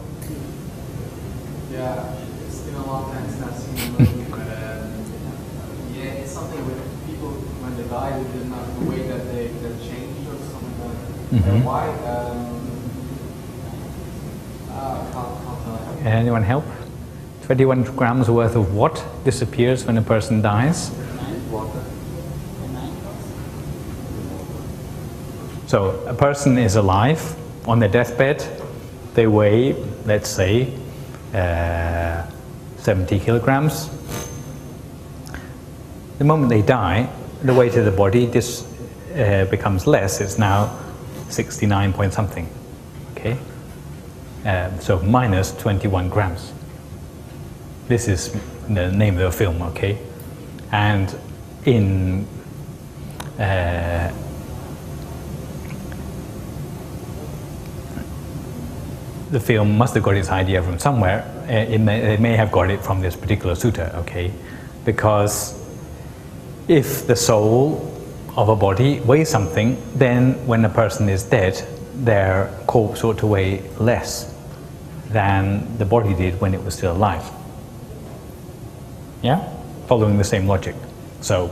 Speaker 8: yeah, it's been a long time since I've seen the movie, but yeah, it's something with people when they die, they did not the way that they changed or something like that. Why?
Speaker 7: Can anyone help? 21 grams worth of what disappears when a person dies? So a person is alive on their deathbed. They weigh, let's say, 70 kilograms. The moment they die, the weight of the body becomes less. It's now 69 point something. Okay, so minus 21 grams. This is the name of the film. Okay, and in the film must have got its idea from somewhere. It may have got it from this particular sutta, okay? Because if the soul of a body weighs something, then when a person is dead, their corpse ought to weigh less than the body did when it was still alive. Yeah? Following the same logic. So,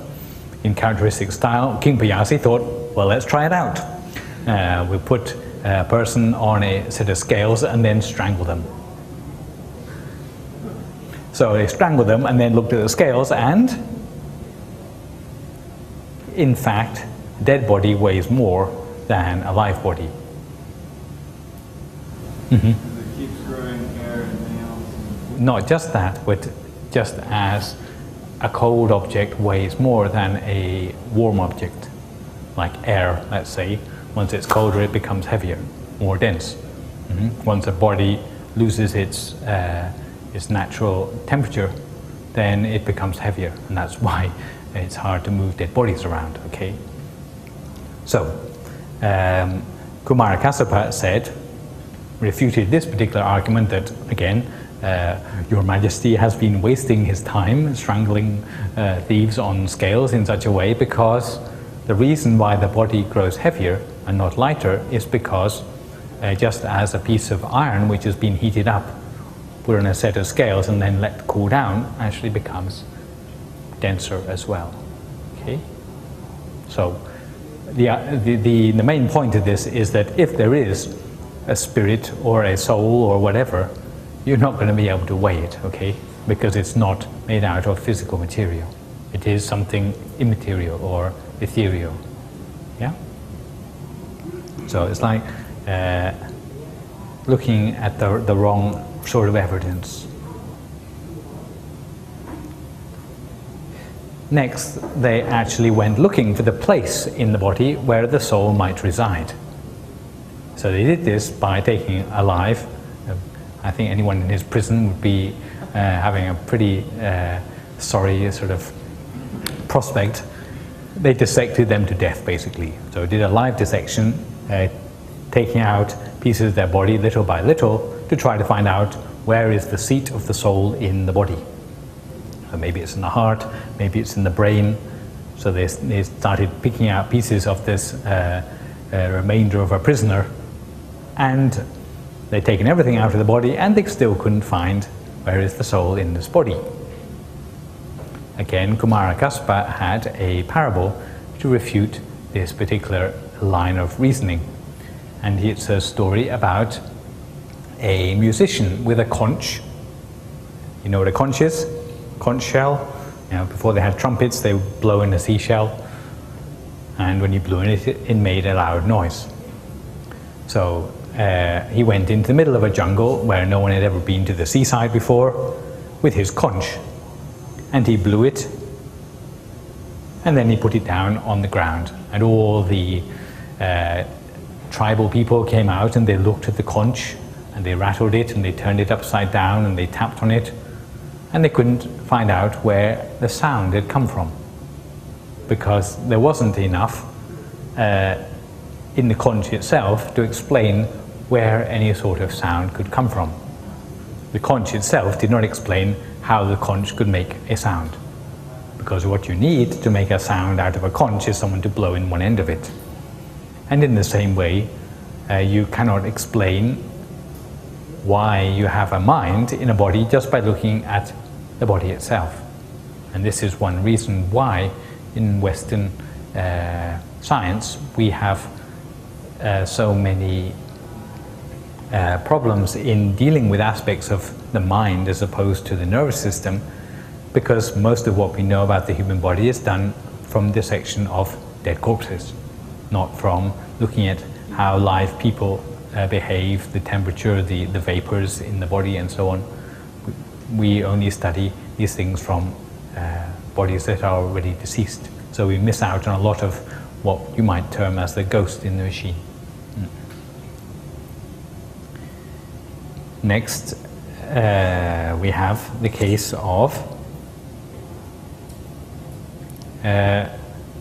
Speaker 7: in characteristic style, King Payasi thought, well, let's try it out. We'll put a person on a set of scales and then strangle them. So they strangled them and then looked at the scales, and in fact, a dead body weighs more than a live body.
Speaker 8: Because it keeps growing hair and nails.
Speaker 7: Not just that, but just as a cold object weighs more than a warm object, like air, let's say. Once it's colder, it becomes heavier, more dense. Once a body loses its natural temperature, then it becomes heavier, and that's why it's hard to move dead bodies around. Okay. So, Kumara Kassapa said, refuted this particular argument that again, Your Majesty has been wasting his time strangling thieves on scales in such a way because the reason why the body grows heavier and not lighter is because just as a piece of iron which has been heated up, put on a set of scales and then let cool down, actually becomes denser as well. Okay? So the main point of this is that if there is a spirit or a soul or whatever, you're not going to be able to weigh it, okay? Because it's not made out of physical material. It is something immaterial or ethereal. Yeah? So it's like looking at the wrong sort of evidence. Next, they actually went looking for the place in the body where the soul might reside. So they did this by taking alive. I think anyone in his prison would be having a pretty sorry sort of prospect. They dissected them to death, basically. So did a live dissection, taking out pieces of their body little by little to try to find out where is the seat of the soul in the body. So maybe it's in the heart, maybe it's in the brain. So they started picking out pieces of this remainder of a prisoner, and they'd taken everything out of the body, and they still couldn't find where is the soul in this body. Again, Kumara Kassapa had a parable to refute this particular line of reasoning. And it's a story about a musician with a conch. You know what a conch is? Conch shell. You know, before they had trumpets, they would blow in a seashell. And when you blew in it, it made a loud noise. So he went into the middle of a jungle where no one had ever been to the seaside before with his conch, and he blew it, and then he put it down on the ground, and all the tribal people came out and they looked at the conch and they rattled it and they turned it upside down and they tapped on it, and they couldn't find out where the sound had come from, because there wasn't enough in the conch itself to explain where any sort of sound could come from. The conch itself did not explain how the conch could make a sound, because what you need to make a sound out of a conch is someone to blow in one end of it. And in the same way, you cannot explain why you have a mind in a body just by looking at the body itself. And this is one reason why in Western science we have so many problems in dealing with aspects of the mind as opposed to the nervous system, because most of what we know about the human body is done from dissection of dead corpses, not from looking at how live people behave, the temperature, the vapors in the body and so on. We only study these things from bodies that are already deceased. So we miss out on a lot of what you might term as the ghost in the machine. Next, we have the case of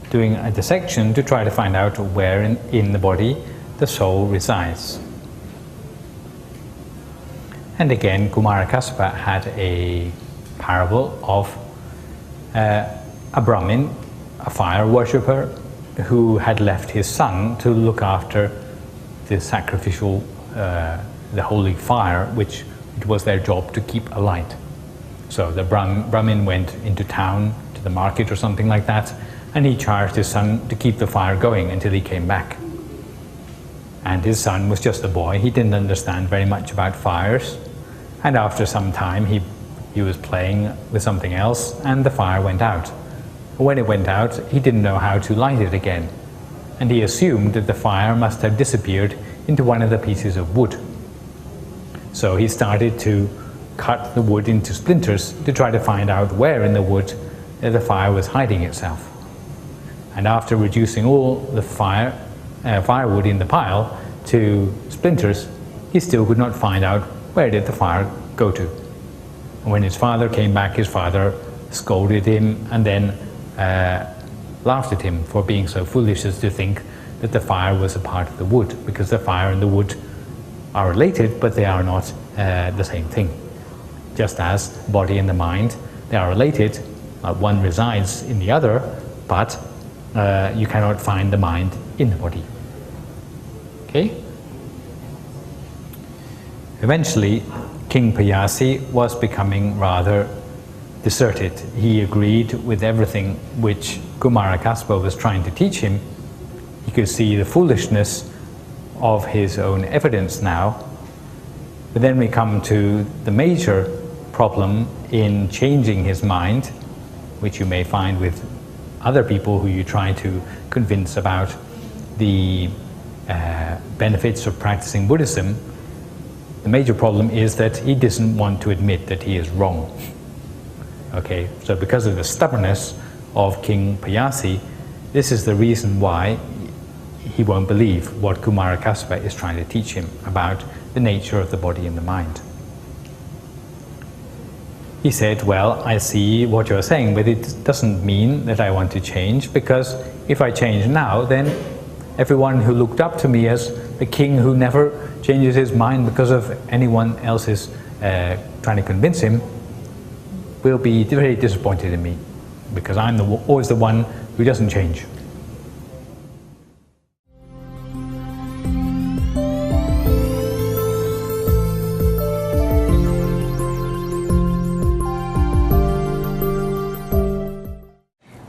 Speaker 7: doing a dissection to try to find out where in the body the soul resides. And again, Kumarakassapa had a parable of a Brahmin, a fire worshipper, who had left his son to look after the sacrificial, the holy fire, which it was their job to keep alight. So the Brahmin went into town, to the market or something like that, and he charged his son to keep the fire going until he came back. And his son was just a boy, he didn't understand very much about fires, and after some time he was playing with something else and the fire went out. When it went out, he didn't know how to light it again, and he assumed that the fire must have disappeared into one of the pieces of wood. So he started to cut the wood into splinters to try to find out where in the wood the fire was hiding itself. And after reducing all the firewood in the pile to splinters, he still could not find out where did the fire go to. And when his father came back, his father scolded him and then laughed at him for being so foolish as to think that the fire was a part of the wood, because the fire and the wood are related, but they are not the same thing. Just as body and the mind, they are related, one resides in the other, but you cannot find the mind in the body. Okay? Eventually, King Payasi was becoming rather deserted. He agreed with everything which Kumarakassapa was trying to teach him. He could see the foolishness of his own evidence now. But then we come to the major problem in changing his mind, which you may find with other people who you try to convince about the benefits of practicing Buddhism. The major problem is that he doesn't want to admit that he is wrong. Okay, so because of the stubbornness of King Payasi, this is the reason why he won't believe what Kumarakassapa is trying to teach him about the nature of the body and the mind. He said, well, I see what you're saying, but it doesn't mean that I want to change, because if I change now, then everyone who looked up to me as the king who never changes his mind because of anyone else's trying to convince him will be very disappointed in me, because I'm always the one who doesn't change.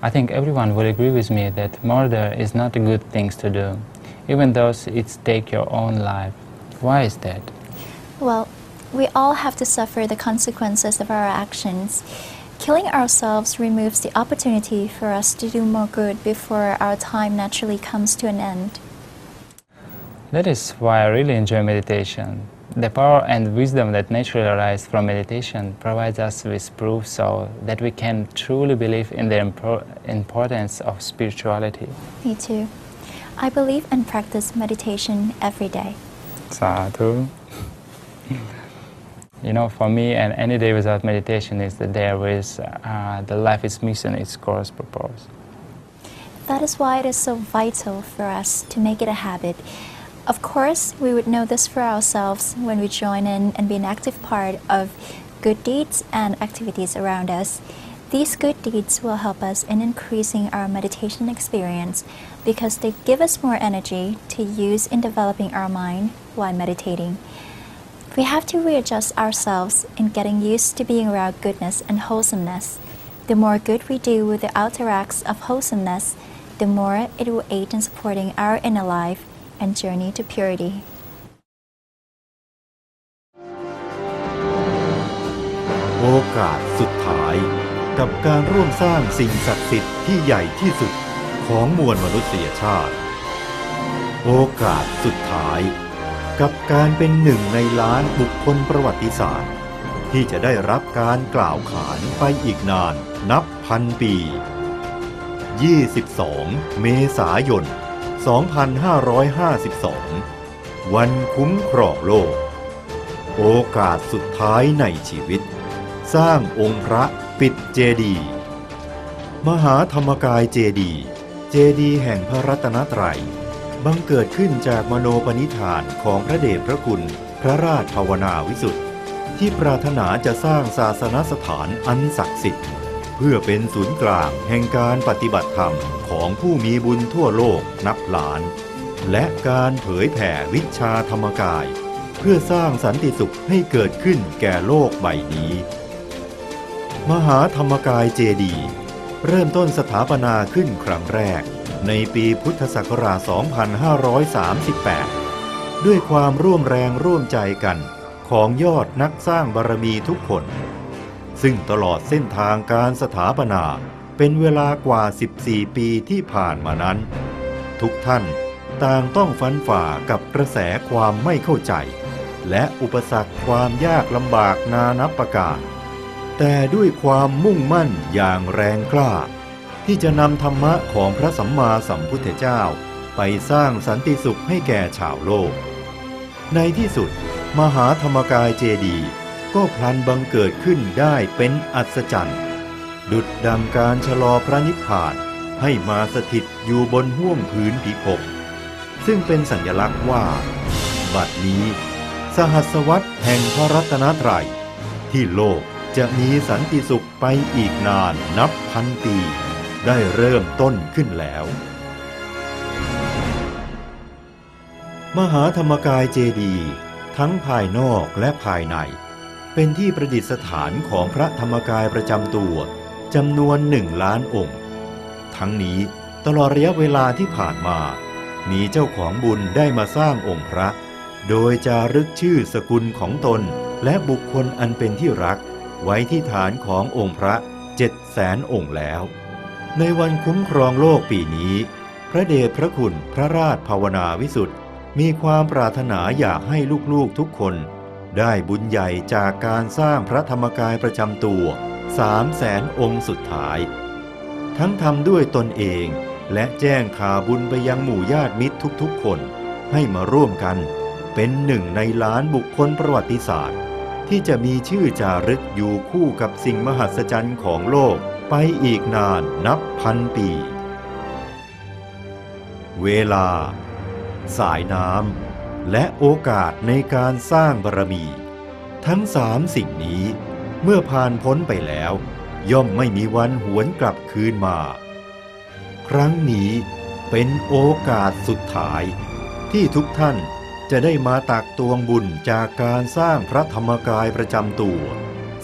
Speaker 2: I think everyone will agree with me that murder is not a good thing to do, even though it's take your own life. Why is that?
Speaker 1: Well, we all have to suffer the consequences of our actions. Killing ourselves removes the opportunity for us to do more good before our time naturally comes to an end.
Speaker 2: That is why I really enjoy meditation. The power and wisdom that naturally arise from meditation provides us with proof so that we can truly believe in the importance of spirituality.
Speaker 1: Me too. I believe and practice meditation every day.
Speaker 2: Sadhu. You know, for me, and any day without meditation is the day where the life is missing its course purpose.
Speaker 1: That is why it is so vital for us to make it a habit. Of course, we would know this for ourselves when we join in and be an active part of good deeds and activities around us. These good deeds will help us in increasing our meditation experience because they give us more energy to use in developing our mind while meditating. We have to readjust ourselves in getting used to being around goodness and wholesomeness. The more good we do with the outer acts of wholesomeness, the more it will aid in supporting our inner life and journey to purity.
Speaker 9: โอกาสสุดท้ายกับการร่วมสร้างสิ่งศักดิ์สิทธิ์ที่ใหญ่ที่สุดของมวลมนุษยชาติโอกาสสุดท้ายกับการเป็นหนึ่งในล้านบุคคลประวัติศาสตร์ที่จะได้รับการกล่าวขานไปอีกนานนับพันปี22 เมษายน 2552 วันคุ้มครองโลกโอกาสสุดท้ายในชีวิตสร้างองค์พระปิดเจดีย์มหาธรรมกายเจดีย์เจดีย์แห่งพระรัตนตรัยบังเกิดขึ้นจากมโนปณิธานของพระเดชพระคุณพระราชภาวนาวิสุทธิ์ที่ปรารถนาจะสร้างศาสนสถานอันศักดิ์สิทธิ์เพื่อเป็นศูนย์กลางแห่งการปฏิบัติธรรมของผู้มีบุญทั่วโลกนับล้านและการเผยแผ่วิชาธรรมกายเพื่อสร้างสันติสุขให้เกิดขึ้นแก่โลกใบนี้มหาธรรมกายเจดีย์เริ่มต้นสถาปนาขึ้นครั้งแรกในปีพุทธศักราช 2538 ด้วยความร่วมแรงร่วมใจกันของยอดนักสร้างบารมีทุกคนซึ่งตลอดเส้นทางการสถาปนาเป็นเวลากว่า 14 ปีที่ผ่านมานั้นทุกท่านต่างต้องฟันฝ่ากับกระแสความไม่เข้าใจและอุปสรรคความยากลำบากนานับประการแต่ด้วยความมุ่งมั่นอย่างแรงกล้าที่จะนำธรรมะของพระสัมมาสัมพุทธเจ้าไปสร้างสันติสุขให้แก่ชาวโลกในที่สุดมหาธรรมกายเจดีย์ก็พลันบังเกิดขึ้นได้เป็นอัศจรรย์ดุจดังการชะลอพระนิพพานให้มาสถิตอยู่บนห้วงพื้นพิภพซึ่งเป็นสัญลักษณ์ว่าบัดนี้สหัสวรรษแห่งพระรัตนตรัยที่โลกจะมีสันติสุขไปอีกนานนับพันปีได้เริ่มต้นขึ้นแล้วมหาธรรมกายเจดีย์ทั้งภายนอกและภายในเป็นที่ประดิษฐานของพระธรรมกายประจำตัวจำนวน1 ล้านองค์ทั้งนี้ตลอดระยะเวลาที่ผ่านมามีเจ้าของบุญได้มาสร้างองค์พระโดยจารึกชื่อสกุลของตนและบุคคลอันเป็นที่รักไว้ที่ฐานขององค์พระ 700,000 องค์แล้วในวันคุ้มครองโลกปีนี้พระเดชพระคุณพระราชภาวนาวิสุทธิ์มีความปรารถนาอยากให้ลูกๆทุกคนได้บุญใหญ่จากการสร้างพระธรรมกายประจำตัว 300,000 องค์สุดท้ายทั้งทำด้วยตนเองและแจ้งข่าวบุญไปยังหมู่ญาติมิตรทุกๆคนให้มาร่วมกันเป็น1 ในล้านบุคคลประวัติศาสตร์ที่จะมีชื่อจารึกอยู่คู่กับสิ่งมหัศจรรย์ของโลกไปอีกนานนับพันปีเวลาสายน้ำและโอกาสในการสร้างบารมีทั้ง3 สิ่งนี้เมื่อผ่านพ้นไปแล้วย่อมไม่มีวันหวนกลับคืนมาครั้งนี้เป็นโอกาสสุดท้ายที่ทุกท่านจะได้มาตักตวงบุญจากการสร้างพระธรรมกายประจำตัว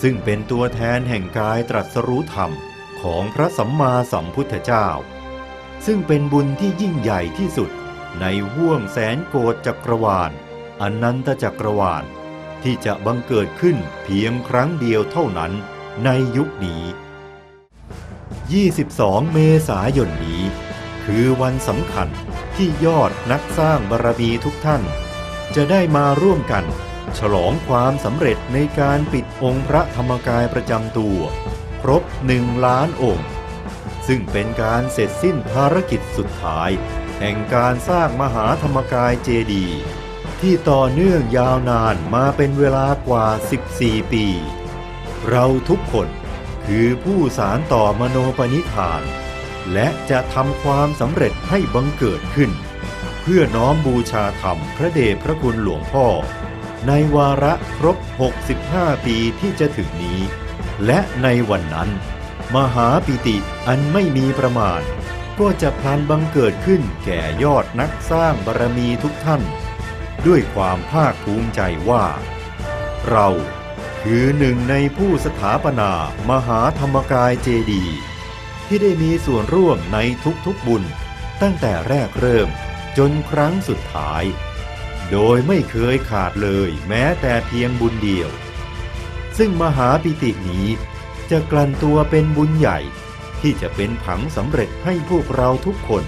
Speaker 9: ซึ่งเป็นตัวแทนแห่งกายตรัสรู้ธรรมของพระสัมมาสัมพุทธเจ้าซึ่งเป็นบุญที่ยิ่งใหญ่ที่สุดในห้วงแสนโกฏจักรวาลอนันตจักรวาลที่จะบังเกิดขึ้นเพียงครั้งเดียวเท่านั้นในยุคนี้22 เมษายนนี้คือวันสำคัญ ที่ยอดนักสร้างบารมีทุกท่านจะได้มาร่วมกันฉลองความสำเร็จในการปิดองค์พระธรรมกายประจำตัวครบ1 ล้านองค์ซึ่งเป็นการเสร็จสิ้นภารกิจสุดท้ายแห่งการสร้างมหาธรรมกายเจดีย์ที่ต่อเนื่องยาวนานมาเป็นเวลากว่า14 ปีเราทุกคนคือผู้สานต่อมโนปณิธานและจะทำความสำเร็จให้บังเกิดขึ้นเพื่อน้อมบูชาธรรมพระเดชพระคุณหลวงพ่อในวาระครบ65 ปีที่จะถึงนี้และในวันนั้นมหาปิติอันไม่มีประมาณก็จะพลันบังเกิดขึ้นแก่ยอดนักสร้างบารมีทุกท่านด้วยความภาคภูมิใจว่าเราคือหนึ่งในผู้สถาปนามหาธรรมกายเจดีย์ที่ได้มีส่วนร่วมในทุกๆบุญตั้งแต่แรกเริ่มจนครั้งสุดท้ายโดยไม่เคยขาดเลยแม้แต่เพียงบุญเดียวซึ่งมหาปิตินี้จะกลั่นตัวเป็นบุญใหญ่ที่จะเป็นผังสำเร็จให้พวกเราทุกคน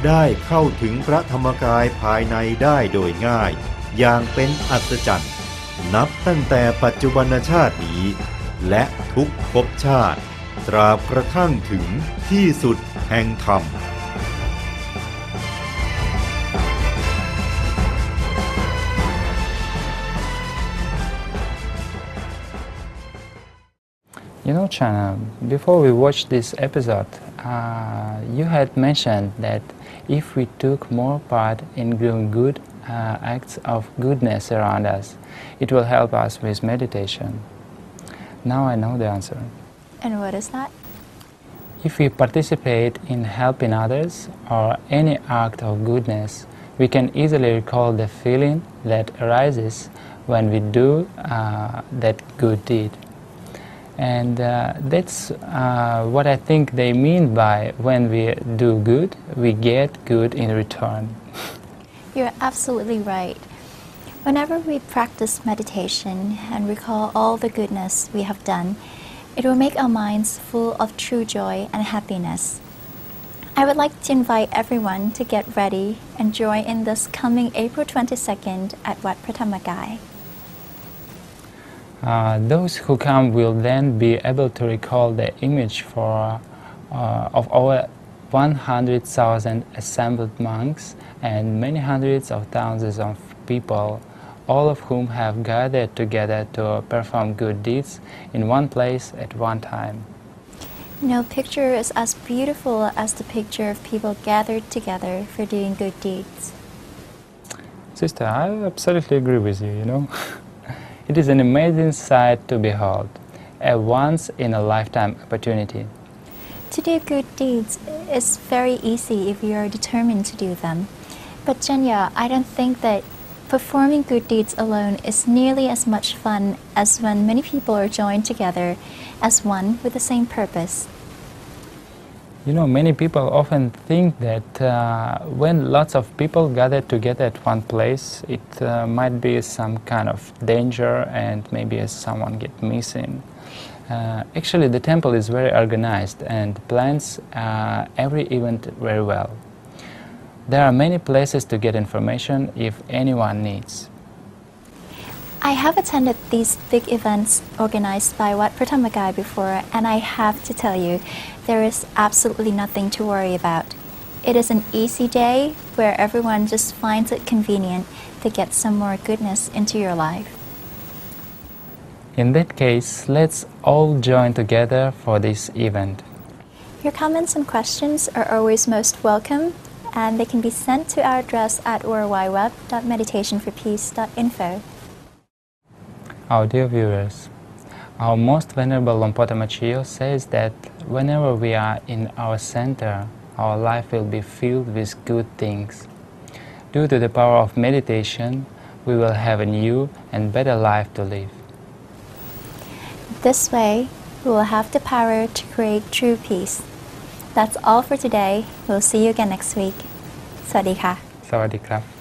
Speaker 9: ได้เข้าถึงพระธรรมกายภายในได้โดยง่ายอย่างเป็นอัศจรรย์นับตั้งแต่ปัจจุบันชาตินี้และทุกภพชาติตราบกระทั่งถึงที่สุดแห่งธรรม
Speaker 2: You know, Chana, before we watched this episode, you had mentioned that if we took more part in doing good acts of goodness around us, it will help us with meditation. Now I know the answer.
Speaker 1: And what is that?
Speaker 2: If we participate in helping others or any act of goodness, we can easily recall the feeling that arises when we do that good deed. And that's what I think they mean by when we do good, we get good in return.
Speaker 1: You're absolutely right. Whenever we practice meditation and recall all the goodness we have done, it will make our minds full of true joy and happiness. I would like to invite everyone to get ready and join in this coming April 22nd at Wat Pratamagai.
Speaker 2: Those who come will then be able to recall the image of over 100,000 assembled monks and many hundreds of thousands of people, all of whom have gathered together to perform good deeds in one place at one time.
Speaker 1: No picture is as beautiful as the picture of people gathered together for doing good deeds.
Speaker 2: Sister, I absolutely agree with you, you know. It is an amazing sight to behold, a once-in-a-lifetime opportunity.
Speaker 1: To do good deeds is very easy if you are determined to do them. But Jenya, I don't think that performing good deeds alone is nearly as much fun as when many people are joined together as one with the same purpose.
Speaker 2: You know, many people often think that when lots of people gather together at one place, it might be some kind of danger and maybe someone get missing. Actually, the temple is very organized and plans every event very well. There are many places to get information if anyone needs.
Speaker 1: I have attended these big events organized by Wat Pratamagai before, and I have to tell you, there is absolutely nothing to worry about. It is an easy day where everyone just finds it convenient to get some more goodness into your life.
Speaker 2: In that case, let's all join together for this event.
Speaker 1: Your comments and questions are always most welcome, and they can be sent to our address at worldwideweb.meditationforpeace.info.
Speaker 2: Our dear viewers, our most venerable Lompopa Machio says that whenever we are in our center, our life will be filled with good things. Due to the power of meditation, we will have a new and better life to live.
Speaker 1: This way, we will have the power to create true peace. That's all for today. We'll see you again next week. สวัสดีค่ะ
Speaker 2: สวัสดีครับ